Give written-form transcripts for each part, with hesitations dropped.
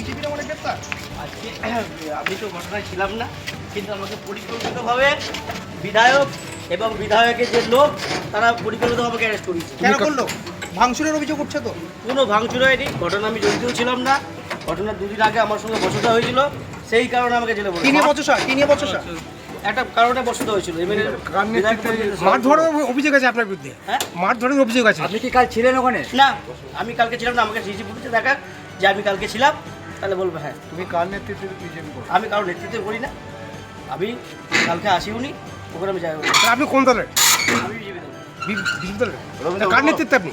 বিজেপির আমলে গ্রেপ্তার? আজকে আমি তো ঘটনায় ছিলাম না, কিন্তু আমাকে পরিকল্পিতভাবে বিধায়ক এবং বিধায়কের যে লোক তারা পরিকল্পিতভাবে আমাকে অ্যারেস্ট করেছে। কেন করলো? ভাঙচুরের অভিযোগ উঠছে তো। কোনো ভাঙচুর হয়নি, ঘটনা আমি জড়িতও ছিলাম না। ঘটনার দুদিন আগে আমার সঙ্গে বসতা হয়েছিল, সেই কারণে আমাকে জেলে কি বলে নিয়ে বচসা? কি নিয়ে বচসা? একটা কারণে বসতা হয়েছিল। মাঠ ধরার অভিযোগ আছে আপনার বিরুদ্ধে? হ্যাঁ, মাঠ ধরার অভিযোগ আছে। আপনি কি কাল ছিলেন ওখানে? না আমি কালকে ছিলাম না, আমাকে সিসি ফুটেজে দেখা যে আমি কালকে ছিলাম, তাহলে বলবো হ্যাঁ। তুমি কার নেতৃত্বে বিজেপি করো? আমি কারোর নেতৃত্বে করি না, আমি কালকে আসিওনি, ওখানে আমি যাই। আপনি কোন দলের? আমি বিজেপি দলের। বিজেপি দলের? কার নেতৃত্বে আপনি?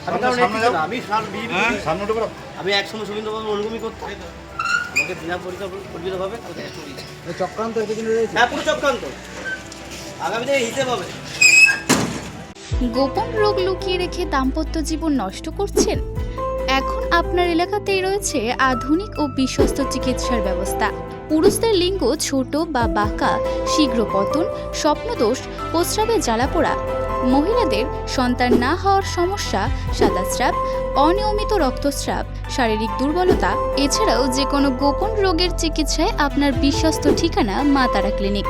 আমি কারোর নেতৃত্বে না, আমি বিজেপি করি। আমি একসময় সুবিন্দ্রবাবু অনুগমী করতাম, আমাকে বিনা পরিকল্পিতভাবে চক্রান্ত এতদিন রয়েছে। হ্যাঁ, পুরো চক্রান্ত। আগামীতে হিসেব হবে। গোপন রোগ লুকিয়ে রেখে দাম্পত্য জীবন নষ্ট করছেন? এখন আপনার এলাকাতেই রয়েছে আধুনিক ও বিশ্বস্ত চিকিৎসার ব্যবস্থা। পুরুষদের লিঙ্গ ছোট বা বাঁকা, শীঘ্র পতন, স্বপ্নদোষ, প্রস্রাবে জ্বালাপোড়া, মহিলাদের সন্তান না হওয়ার সমস্যা, সাদাস্রাব, অনিয়মিত রক্তস্রাব, শারীরিক দুর্বলতা, এছাড়াও যে কোনো গোপন রোগের চিকিৎসায় আপনার বিশ্বস্ত ঠিকানা মা তারা ক্লিনিক।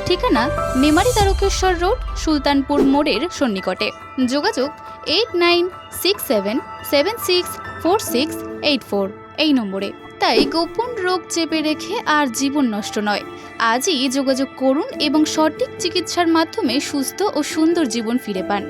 ঠিকানা মেমারি তারকেশ্বর রোড, সুলতানপুর মোড়ের সন্নিকটে। যোগাযোগ 8967764684 এই নম্বরে। তাই গোপন রোগ চেপে রেখে আর জীবন নষ্ট নয়। আজই যোগাযোগ করুন এবং সঠিক চিকিৎসার মাধ্যমে সুস্থ ও সুন্দর জীবন ফিরে পান।